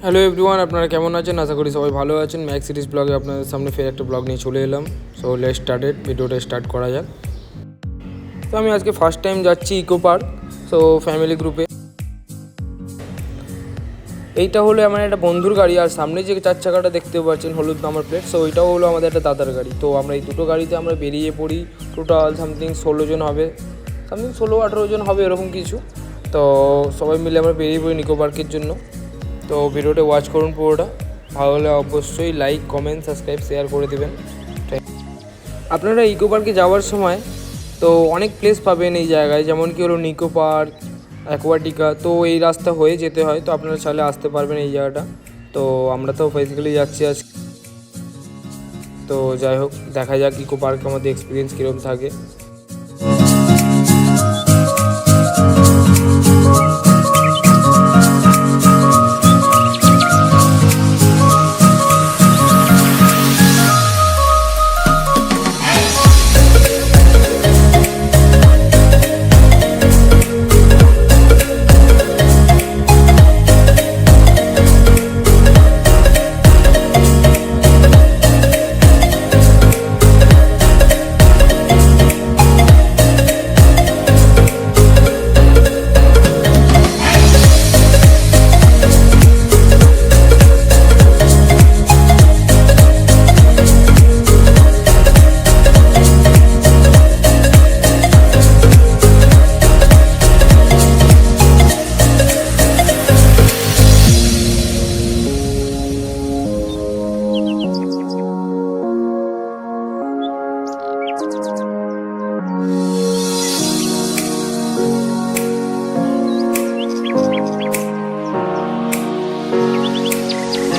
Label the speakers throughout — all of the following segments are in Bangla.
Speaker 1: হ্যালো এভরিওয়ান, আপনারা কেমন আছেন? আশা করি সবাই ভালো আছেন। ম্যাক্স সিরিজ ব্লগে আপনাদের সামনে ফের একটা ব্লগ নিয়ে চলে এলাম। সো লেটস স্টার্টেড, ভিডিওটা স্টার্ট করা যাক। তো আমি আজকে ফার্স্ট টাইম যাচ্ছি ইকো পার্ক, সো ফ্যামিলি গ্রুপে। এইটা হলো আমার একটা বন্ধুর গাড়ি, আর সামনে যে 4 চাকাটা দেখতে পাচ্ছেন হলুদ নাম্বার প্লেট, সো ওইটাও হলো আমাদের একটা দাদার গাড়ি। তো আমরা এই দুটো গাড়িতে আমরা বেরিয়ে পড়ি। টোটাল সামথিং 16 জন হবে, সামথিং 16-18 জন হবে এরকম কিছু। তো সবাই মিলে আমরা বেরিয়ে পড়ি ইকো পার্কের জন্য। তো ভিডিওটা ওয়াচ করুন পুরোটা। ভালো হলে অবশ্যই লাইক, কমেন্ট, সাবস্ক্রাইব, শেয়ার করে দেবেন। আপনারা ইকো পার্কে যাওয়ার সময় তো অনেক প্লেস পাবেন এই জায়গায়, যেমন কি হলো নিকো পার্ক, অ্যাকোয়াটিকা। তো এই রাস্তা হয়ে যেতে হয়, তো আপনারা চাইলে আসতে পারবেন এই জায়গাটা। তো আমরা তো বেসিক্যালি যাচ্ছি আজ। তো যাই হোক, দেখা যাক ইকো পার্কে আমাদের এক্সপিরিয়েন্স কীরকম থাকে।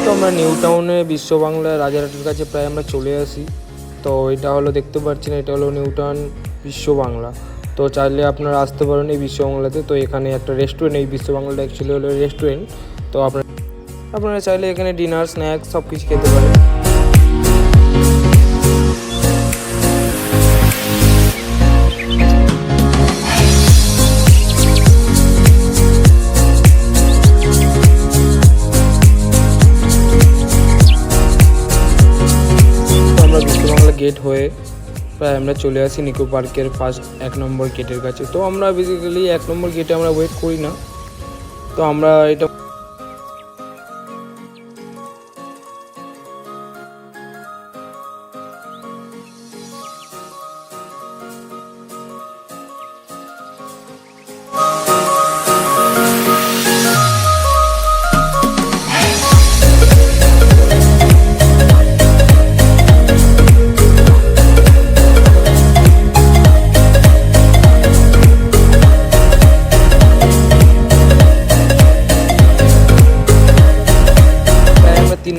Speaker 1: তো আমরা নিউ টাউনে বিশ্ব বাংলা রাজারহাটের কাছে প্রায় আমরা চলে আসি। তো এটা হলো দেখতে পাচ্ছেন, এটা হলো নিউ টাউন বিশ্ব বাংলা। তো চাইলে আপনারা আসতে পারেন এই বিশ্ব বাংলাতে। তো এখানে একটা রেস্টুরেন্ট, এই বিশ্ব বাংলাটা অ্যাকচুয়ালি হলো রেস্টুরেন্ট। তো আপনারা চাইলে এখানে ডিনার, স্ন্যাক্স সব কিছু খেতে পারেন। গেট হয়ে প্রায় আমরা চলে আসি নিকো পার্কের ফার্স্ট 1 নম্বর গেটের কাছে। তো আমরা বেসিক্যালি 1 নম্বর গেটে আমরা ওয়েট করি না। তো আমরা এটা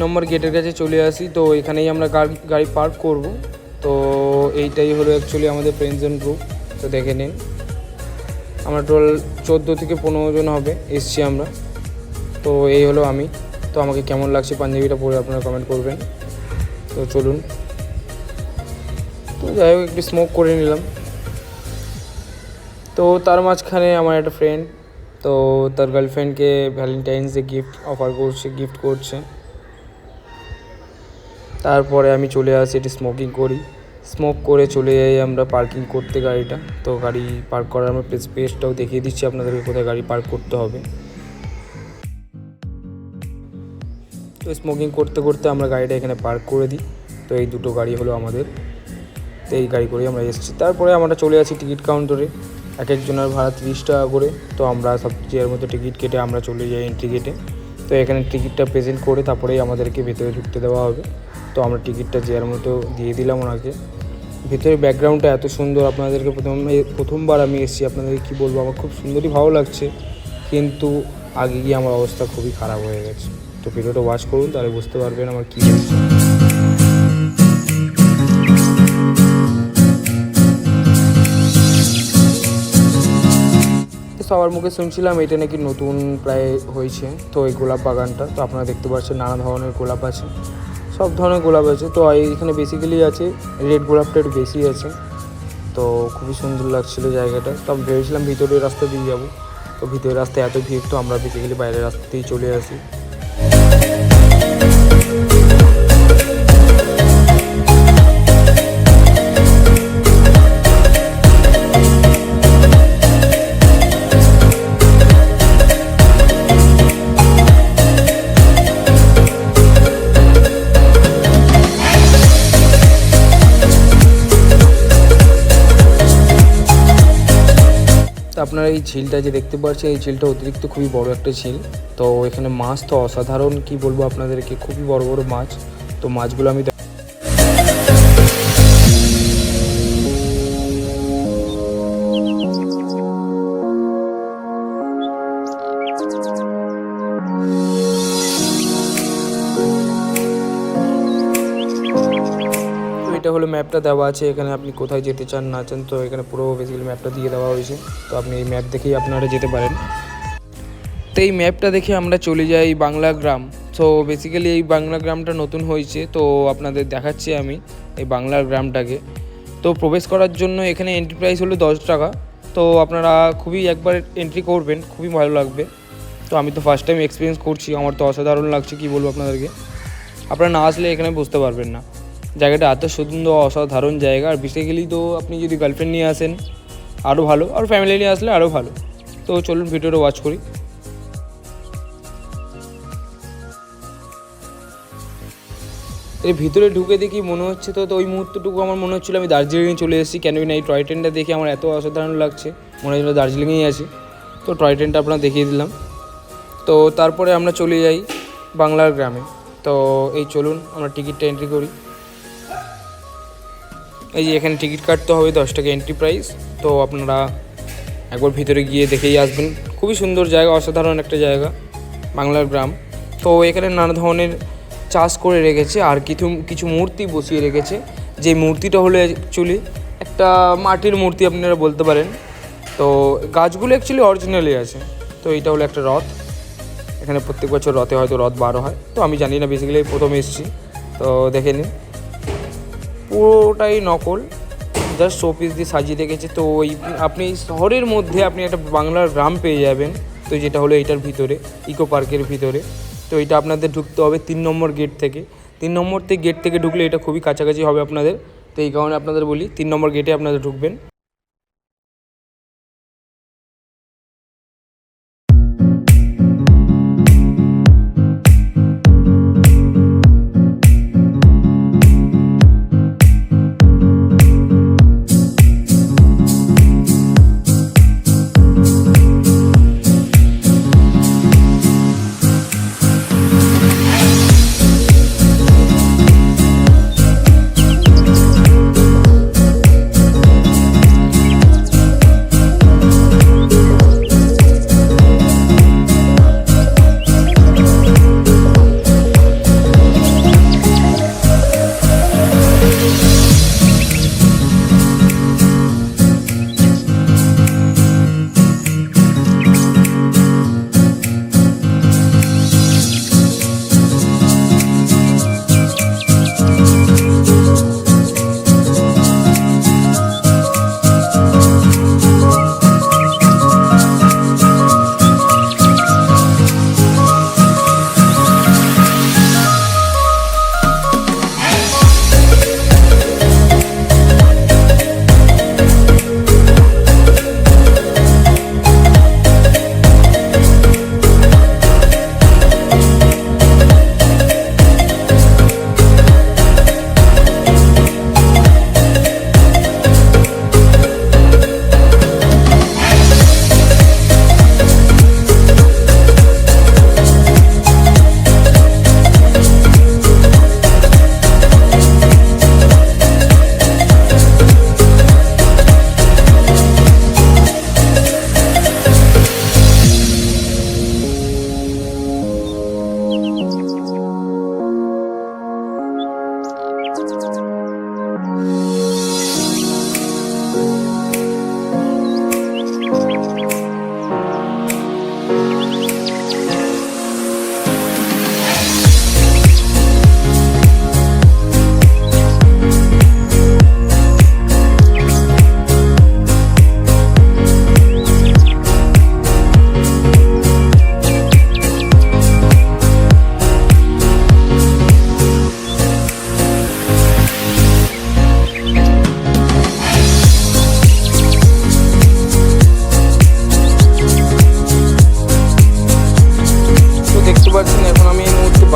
Speaker 1: নম্বর গেটের কাছে চলে আসি। তো এখানেই আমরা গাড়ি পার্ক করব। তো এইটাই হলো অ্যাকচুয়ালি আমাদের ফ্রেন্ডস এন্ড গ্রুপ। তো দেখে নিন, আমরা টোটাল 14 থেকে 15 জন হবে এসছি আমরা। তো এই হলো আমি। তো আমাকে কেমন লাগছে পাঞ্জাবিটা পরে আপনারা কমেন্ট করবেন। তো চলুন। তো যাই হোক, একটু স্মোক করে নিলাম। তো তার মাঝখানে আমার একটা ফ্রেন্ড, তো তার গার্লফ্রেন্ডকে ভ্যালেন্টাইন্স ডে গিফট করছে। তারপরে আমি চলে আসি, এটি স্মোক করে চলে যাই আমরা পার্কিং করতে গাড়িটা। তো গাড়ি পার্ক করার আমরা স্পেসটাও দেখিয়ে দিচ্ছি আপনাদেরকে, কোথায় গাড়ি পার্ক করতে হবে। তো স্মোকিং করতে করতে আমরা গাড়িটা এখানে পার্ক করে দিই। তো এই দুটো গাড়ি হলো আমাদের। তো এই গাড়ি করেই আমরা এসেছি। তারপরে আমরা চলে আসি টিকিট কাউন্টারে। এক একজনের ভাড়া 30 টাকা করে। তো আমরা সব চেয়ার মতো টিকিট কেটে আমরা চলে যাই এন্ট্রি গেটে। তো এখানে টিকিটটা প্রেজেন্ট করে তারপরেই আমাদেরকে ভেতরে ঢুকতে দেওয়া হবে। তো আমরা টিকিটটা চেয়ার মতো দিয়ে দিলাম ওনাকে। ভিতরে ব্যাকগ্রাউন্ডটা এত সুন্দর, আপনাদেরকে প্রথমবার আমি এসেছি, আপনাদেরকে কী বলবো, আমার খুব সুন্দরই ভালো লাগছে। কিন্তু আগে গিয়ে আমার অবস্থা খুবই খারাপ হয়ে গেছে। তো ভিডিওটা ওয়াচ করুন, তাহলে বুঝতে পারবেন আমার কী হচ্ছে। সবার মুখে শুনছিলাম এটা নাকি নতুন প্রায় হয়েছে। তো এই গোলাপ বাগানটা, তো আপনারা দেখতে পাচ্ছেন নানা ধরনের গোলাপ আছে, সব ধরনের গোলাপ আছে। তো এখানে বেসিক্যালি আছে রেড গোলাপটা একটু বেশি আছে। তো খুবই সুন্দর লাগছিলো জায়গাটা। তো আমি ভেবেছিলাম ভিতরের রাস্তা দিয়ে যাবো, তো ভিতরের রাস্তায় এত ভিড়, তো আমরা বেসিক্যালি বাইরের রাস্তাতেই চলে আসি। এই ঝিলটা যে দেখতে পাচ্ছি, এই ঝিলটা অতিরিক্ত খুবই বড় একটা ঝিল। তো এখানে মাছ তো অসাধারণ, কি বলবো আপনাদেরকে, খুবই বড় বড় মাছ। তো মাছগুলো আমি এটা হলো ম্যাপটা দেওয়া আছে এখানে, আপনি কোথায় যেতে চান না চান, তো এখানে পুরো বেসিক্যালি ম্যাপটা দিয়ে দেওয়া হয়েছে। তো আপনি এই ম্যাপ দেখেই আপনারা যেতে পারেন। তো এই ম্যাপটা দেখে আমরা চলে যাই বাংলা গ্রাম। তো বেসিক্যালি এই বাংলা গ্রামটা নতুন হয়েছে, তো আপনাদের দেখাচ্ছি আমি এই বাংলার গ্রামটাকে। তো প্রবেশ করার জন্য এখানে এন্ট্রি প্রাইস হলো 10 টাকা। তো আপনারা খুবই একবার এন্ট্রি করবেন, খুবই ভালো লাগবে। তো আমি তো ফার্স্ট টাইম এক্সপিরিয়েন্স করছি, আমার তো অসাধারণ লাগছে, কি বলবো আপনাদেরকে। আপনারা না আসলে এখানে বুঝতে পারবেন না, জায়গাটা এত সুন্দর, অসাধারণ জায়গা। আর বেসিক্যালি তো আপনি যদি গার্লফ্রেন্ড নিয়ে আসেন আরও ভালো, আর ফ্যামিলি নিয়ে আসলে আরও ভালো। তো চলুন ভিডিওটা ওয়াচ করি। এর ভিতরে ঢুকে দেখি মনে হচ্ছে, তো ওই মুহূর্তটুকু আমার মনে হচ্ছিলো আমি দার্জিলিংয়ে চলে এসেছি। কেন না এই টয় ট্রেনটা দেখে আমার এত অসাধারণ লাগছে, মনে হচ্ছিল দার্জিলিংয়েই আছি। তো টয় ট্রেনটা আপনার দেখিয়ে দিলাম। তো তারপরে আমরা চলে যাই বাংলার গ্রামে। তো এই চলুন আমরা টিকিটটা এন্ট্রি করি। এই যে এখানে টিকিট কাটতে হবে, 10 টাকা এন্ট্রি প্রাইস। তো আপনারা একবার ভিতরে গিয়ে দেখেই আসবেন। খুবই সুন্দর জায়গা, অসাধারণ একটা জায়গা বাংলার গ্রাম। তো এখানে নানা ধরনের চাষ করে রেখেছে, আর কিছু মূর্তি বসিয়ে রেখেছে। যে মূর্তিটা হলো অ্যাকচুয়ালি একটা মাটির মূর্তি আপনারা বলতে পারেন। তো গাছগুলো অ্যাকচুয়ালি অরিজিনালি আছে। তো এইটা হলো একটা রথ। এখানে প্রত্যেক বছর রথে হয়তো রথ বার হয়, তো আমি জানি না, বেসিক্যালি প্রথম এসেছি। তো দেখে নিন, পুরোটাই নকল, জাস্ট শোপিস দিয়ে সাজিয়ে রেখেছে। তো ওই আপনি শহরের মধ্যে আপনি একটা বাংলার গ্রাম পেয়ে যাবেন। তো যেটা হলো এইটার ভিতরে, ইকো পার্কের ভিতরে। তো এটা আপনাদের ঢুকতে হবে 3 নম্বর গেট থেকে। 3 নম্বর গেট থেকে ঢুকলে এটা খুবই কাছাকাছি হবে আপনাদের। তো এই কারণে আপনাদের বলি 3 নম্বর গেটে আপনারা ঢুকবেন।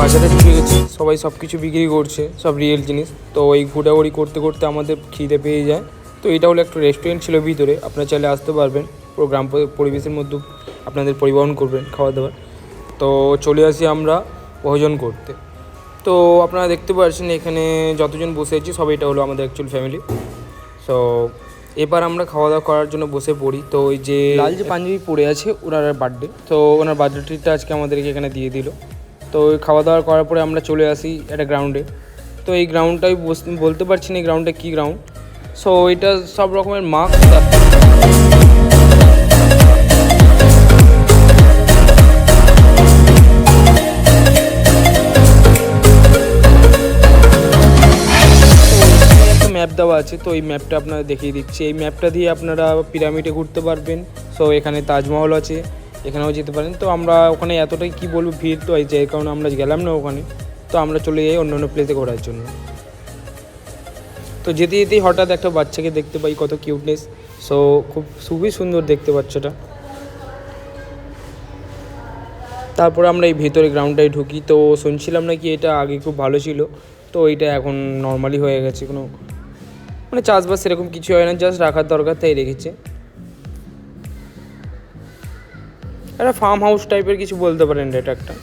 Speaker 1: বাজারে ঢুকে গেছি, সবাই সব কিছু বিক্রি করছে, সব রিয়েল জিনিস। তো এই ঘোরাঘুরি করতে করতে আমাদের খিদে পেয়ে যায়। তো এটা হলো একটা রেস্টুরেন্ট ছিল ভিতরে, আপনারা চাইলে আসতে পারবেন। পুরো গ্রাম পরিবেশের মধ্যে আপনাদের পরিবহন করবেন খাওয়া দাওয়ার। তো চলে আসি আমরা ভোজন করতে। তো আপনারা দেখতে পাচ্ছেন এখানে যতজন বসে আছি সবাই, এটা হলো আমাদের অ্যাকচুয়াল ফ্যামিলি। সো এবার আমরা খাওয়া দাওয়া করার জন্য বসে পড়ি। তো ওই যে লাল যে পাঞ্জাবি পড়ে আছে ওনার বার্থডে, তো ওনার বার্থডে ট্রিটটা আজকে আমাদেরকে এখানে দিয়ে দিল। তো ওই খাওয়া দাওয়া করার পরে আমরা চলে আসি একটা গ্রাউন্ডে। তো এই গ্রাউন্ডটাই বলতে পারছি না এই গ্রাউন্ডটা কী গ্রাউন্ড। সো এটা সব রকমের মাস্ক ম্যাপ দেওয়া আছে। তো এই ম্যাপটা আপনারা দেখিয়ে দিচ্ছি। এই ম্যাপটা দিয়ে আপনারা পিরামিডে ঘুরতে পারবেন। সো এখানে তাজমহল আছে, এখানেও যেতে পারেন। তো আমরা ওখানে এতটাই কি বলবো ভিড়, তো এই যে কারণে আমরা গেলাম না ওখানে। তো আমরা চলে যাই অন্য অন্য প্লেসে ঘোরার জন্য। তো যেতে যেতেই হঠাৎ একটা বাচ্চাকে দেখতে পাই, কত কিউটনেস। সো খুবই সুন্দর দেখতে বাচ্চাটা। তারপরে আমরা এই ভেতরে গ্রাউন্ডটায় ঢুকি। তো শুনছিলাম নাকি এটা আগে খুব ভালো ছিল, তো এইটা এখন নর্মালি হয়ে গেছে, কোনো মানে চাষবাস সেরকম কিছু হয় না, জাস্ট রাখার দরকার তাই রেখেছে। একটা ফার্ম হাউস টাইপের কিছু বলতে পারেন এটা একটা।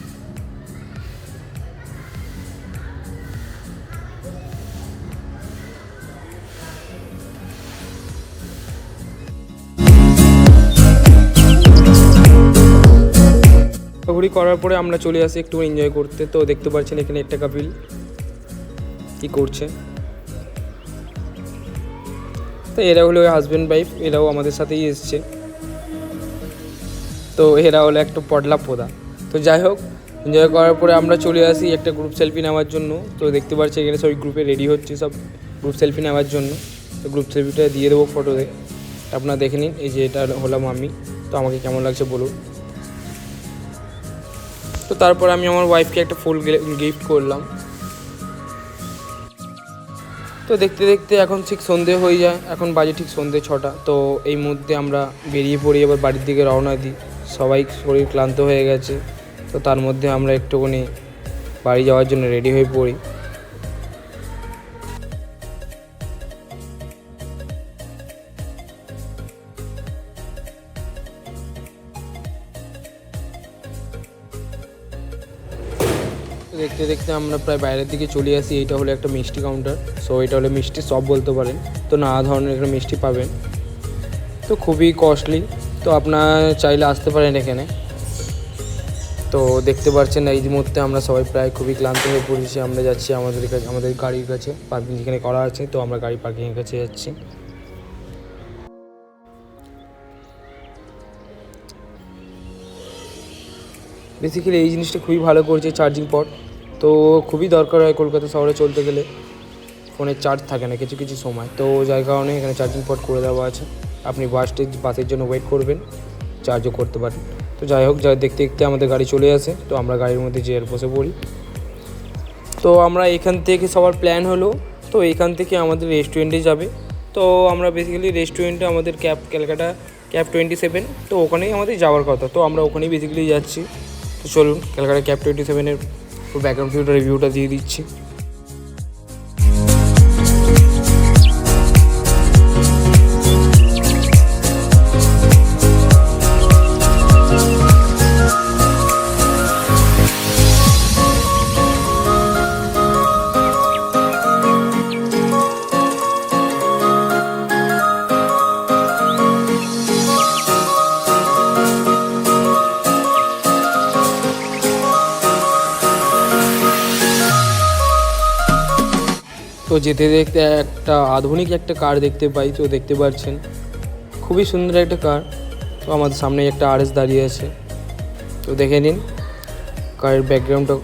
Speaker 1: ঘুরি করার পরে আমরা চলে আসি একটু এনজয় করতে। তো দেখতে পাচ্ছেন এখানে একটা কাপিল কী করছে। তো এরা হলো হাজব্যান্ড ওয়াইফ, এরাও আমাদের সাথেই এসছে। তো এরা হলো একটা পটলা পোদা। তো যাই হোক, এনজয় করার পরে আমরা চলে আসি একটা গ্রুপ সেলফি নেওয়ার জন্য। তো দেখতে পাচ্ছি এখানে সবাই গ্রুপে রেডি হচ্ছে সব গ্রুপ সেলফি নেওয়ার জন্য। তো গ্রুপ সেলফিটা দিয়ে দেবো ফটোতে, আপনারা দেখে নিন। এই যে এটা হলাম আমি। তো আমাকে কেমন লাগছে বলুন। তো তারপর আমি আমার ওয়াইফকে একটা ফুল গিফট করলাম। তো দেখতে দেখতে এখন ঠিক সন্ধে হয়ে যায়, এখন বাজে ঠিক সন্ধে 6টা। তো এই মধ্যে আমরা বেরিয়ে পড়ি, এবার বাড়ির দিকে রওনা দিই। সবাই শরীর ক্লান্ত হয়ে গেছে, তো তার মধ্যে আমরা একটুখানি বাড়ি যাওয়ার জন্য রেডি হয়ে পড়ি। দেখতে দেখতে আমরা প্রায় বাইরের দিকে চলে আসি। এইটা হলো একটা মিষ্টি কাউন্টার। সো এটা হলো মিষ্টি শপ বলতে পারেন। তো নানা ধরনের একটা মিষ্টি পাবেন, তো খুবই কস্টলি। তো আপনারা চাইলে আসতে পারেন এখানে। তো দেখতে পাচ্ছেন এই মুহূর্তে আমরা সবাই প্রায় খুবই ক্লান্ত হয়ে পড়েছি। আমরা যাচ্ছি আমাদের গাড়ির কাছে, পার্কিং যেখানে করা আছে। তো আমরা গাড়ি পার্কিংয়ের কাছে যাচ্ছি। বেসিক্যালি এই জিনিসটা খুবই ভালো করছে, চার্জিং পট। তো খুবই দরকার হয় কলকাতা শহরে চলতে গেলে, ফোনের চার্জ থাকে না কিছু কিছু সময়। তো যার কারণে এখানে চার্জিং পট করে দেওয়া আছে। আপনি বাসের জন্য ওয়েট করবেন, চার্জও করতে পারেন। তো যাই হোক, দেখতে দেখতে আমাদের গাড়ি চলে আসে। তো আমরা গাড়ির মধ্যে যেয়ে বসে পড়ি। তো আমরা এখান থেকে সবার প্ল্যান হলো, তো এখান থেকে আমাদের রেস্টুরেন্টে যাবে। তো আমরা বেসিক্যালি রেস্টুরেন্টে আমাদের ক্যালকাটা ক্যাব 27, তো ওখানেই আমাদের যাওয়ার কথা। তো আমরা ওখানেই বেসিক্যালি যাচ্ছি। তো চলুন ক্যালকাটা ক্যাব 27-এর ব্যাকগ্রাউন্ড রিভিউটা দিয়ে দিচ্ছি। তো যেতে দেখতে একটা আধুনিক একটা কার দেখতে পাই। তো দেখতে পাচ্ছেন খুবই সুন্দর একটা কার। তো আমাদের সামনে একটা RS দাঁড়িয়ে আছে। তো দেখে নিন কারের ব্যাকগ্রাউন্ডটা,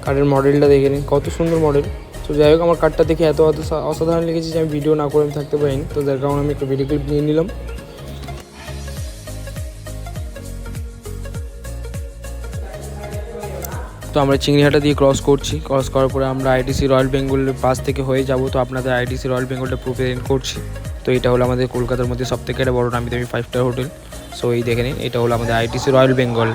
Speaker 1: কারের মডেলটা দেখে নিন, কত সুন্দর মডেল। তো যাই হোক, আমার কারটা দেখে এত অসাধারণ লেগেছে যে আমি ভিডিও না করে থাকতে পারিনি। তো যার কারণে আমি একটা ভিডিও ক্লিপ নিয়ে নিলাম। তো আমরা চিংড়িহাটা দিয়ে ক্রস করার পরে আমরা ITC রয়্যাল বেঙ্গলের পাশ থেকে হয়ে যাব। তো আপনাদের ITC রয়্যাল বেঙ্গলটা প্রেজেন্ট করছি। তো এটা হলো আমাদের কলকাতার মধ্যে সবথেকে একটা বড় নামি দামি 5 স্টার হোটেল। সো এই দেখে নিন, এটা হলো আমাদের ITC রয়্যাল বেঙ্গল।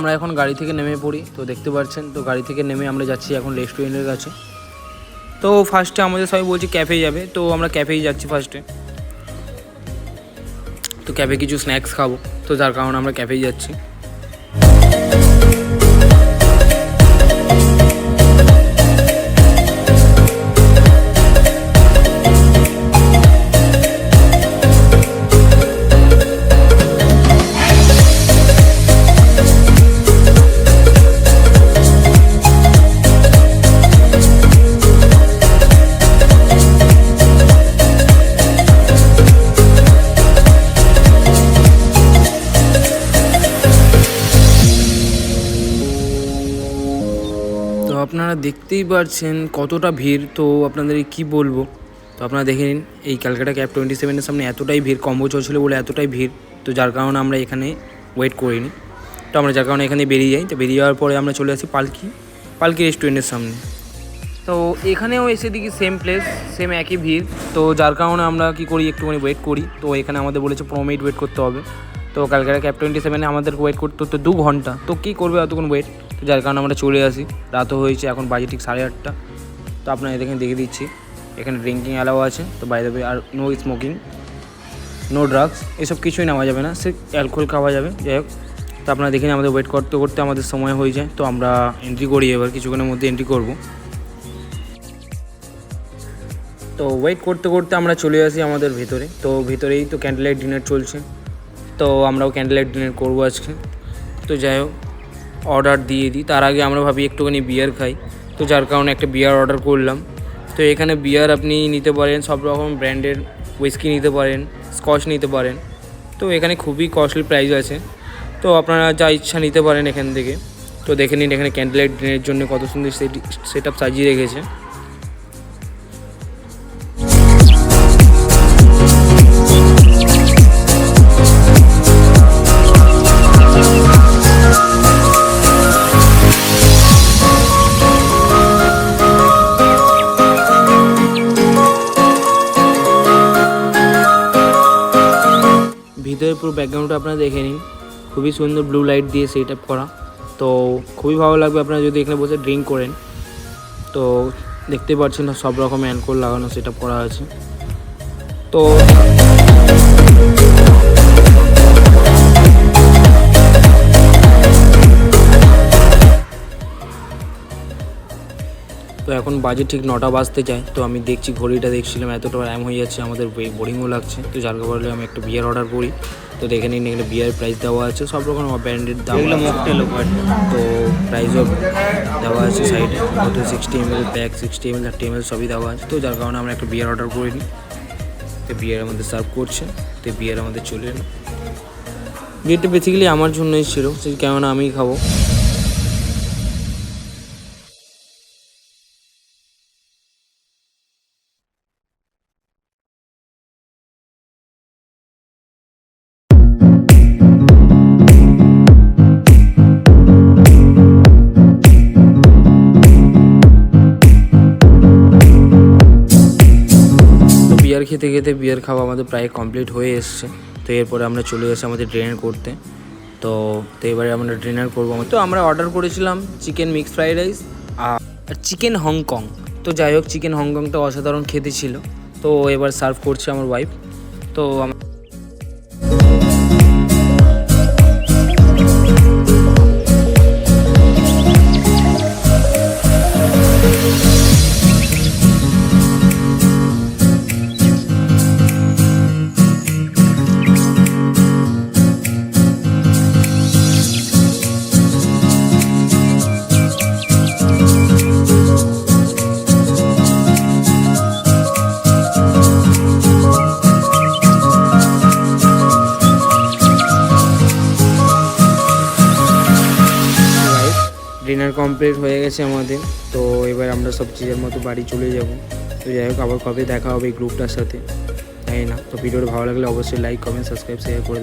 Speaker 1: আমরা এখন গাড়ি থেকে নেমে পড়ি। তো দেখতে পাচ্ছেন, তো গাড়ি থেকে নেমে আমরা যাচ্ছি এখন রেস্টুরেন্টের কাছে। তো ফার্স্টে আমাদের সবাই বলছি ক্যাফে যাবে, তো আমরা ক্যাফেই যাচ্ছি ফার্স্টে। তো ক্যাফে কিছু স্ন্যাক্স খাবো, তো যার কারণে আমরা ক্যাফেই যাচ্ছি। তো আপনারা দেখতেই পারছেন কতটা ভিড়, তো আপনাদের কি বলবো। তো আপনারা দেখে নিন, এই ক্যালকাটা ক্যাব 27-এর সামনে এতটাই ভিড়, কম্বো চলছিল বলে এতটাই ভিড়। তো যার কারণে আমরা এখানে ওয়েট করিনি, তো আমরা যার কারণে এখানে বেরিয়ে যাই। তো বেরিয়ে যাওয়ার পরে আমরা চলে আসি পালকি রেস্টুরেন্টের সামনে। তো এখানেও এসে দেখি সেম প্লেস, সেম একই ভিড়। তো যার কারণে আমরা কি করি, একটুখানি ওয়েট করি। তো এখানে আমাদের বলেছে 15 মিনিট ওয়েট করতে হবে। তো ক্যালকাটা ক্যাব 27-এ আমাদের ওয়েট করতে হতো 2 ঘন্টা। তো কী করবে এতক্ষণ ওয়েট, তো যার কারণে আমরা চলে আসি। রাতও হয়েছে, এখন বাজে ঠিক 8:30। তো আপনারা এখানে দেখে দিচ্ছি, এখানে ড্রিঙ্কিং অ্যালাও আছে। তো বাইরে আর নো স্মোকিং, নো ড্রাগস, এসব কিছুই নেওয়া যাবে না, সির্ফ অ্যালকোহল খাওয়া যাবে। যাই হোক, তো আপনারা দেখে আমাদের ওয়েট করতে করতে আমাদের সময় হয়ে যায়। তো আমরা এন্ট্রি করি, এবার কিছুক্ষণের মধ্যে এন্ট্রি করব। তো ওয়েট করতে করতে আমরা চলে আসি আমাদের ভেতরে। তো ভেতরেই তো ক্যান্ডেল লাইট ডিনার চলছে, তো আমরাও ক্যান্ডেল লাইট ডিনার করবো আজকে। তো যাই হোক, অর্ডার দিয়ে দিই। তার আগে আমরা ভাবি একটুখানি বিয়ার খাই, তো যার কারণে একটা বিয়ার অর্ডার করলাম। তো এখানে বিয়ার আপনি নিতে পারেন, সব রকম ব্র্যান্ডের হুইস্কি নিতে পারেন, স্কচ নিতে পারেন। তো এখানে খুবই কস্টলি প্রাইস আছে, তো আপনারা যা ইচ্ছা নিতে পারেন এখান থেকে। তো দেখে নিন এখানে ক্যান্ডেল লাইট ডিনারের জন্য কত সুন্দর সেট আপ সাজিয়ে রেখেছে। ভিতরে পুরো ব্যাকগ্রাউন্ডটা আপনারা দেখে নিন, খুবই সুন্দর ব্লু লাইট দিয়ে সেট আপ করা। তো খুবই ভালো লাগবে আপনারা যদি এখানে বসে ড্রিঙ্ক করেন। তো দেখতে পাচ্ছেন সব রকম অ্যালকোহল লাগানো সেট আপ করা আছে। তো তো এখন বাজে ঠিক 9টা বাজতে যায়। তো আমি দেখছি, ঘড়িটা দেখছিলাম, এতটা টাইম হয়ে যাচ্ছে, আমাদের বোরিংও লাগছে। তো যার কারণে আমি একটা বিয়ার অর্ডার করি। তো দেখে নিন এখানে বিয়ার প্রাইস দেওয়া আছে, সব রকম ব্র্যান্ডের দাম, তো প্রাইসও দেওয়া আছে সাইডে। কত 60 ml প্যাক, 60 ml, 30 ml সবই দেওয়া আছে। তো যার কারণে আমরা একটা বিয়ার অর্ডার করে নিই। তো বিয়ার আমাদের সার্ভ করছে, তো বিয়ার আমাদের চলে এলো। বিয়ারটা বেসিক্যালি আমার জন্যই ছিল, সেই কেননা আমিই খাবো। বিয়ার খেতে খেতে বিয়ার খাওয়া আমাদের প্রায় কমপ্লিট হয়ে এসছে। তো এরপরে আমরা চলে এসেছি আমাদের ডিনার করতে। তো এবারে আমরা ডিনার করবো। তো আমরা অর্ডার করেছিলাম চিকেন মিক্স ফ্রাইড রাইস আর চিকেন হংকং। তো যাই হোক, চিকেন হংকংটা অসাধারণ খেতে ছিল। তো এবার সার্ভ করছে আমার ওয়াইফ। তো ডিনার কমপ্লিট হয়ে গেছে আমাদের। তো এবার আমরা সব চিজের মতো বাড়ি চলে যাব। তো যাই হোক, আবার কবে দেখা হবে এই গ্রুপটার সাথে, তাই না? তো ভিডিওটা ভালো লাগলে অবশ্যই লাইক, কমেন্ট, সাবস্ক্রাইব, শেয়ার করে দেবেন।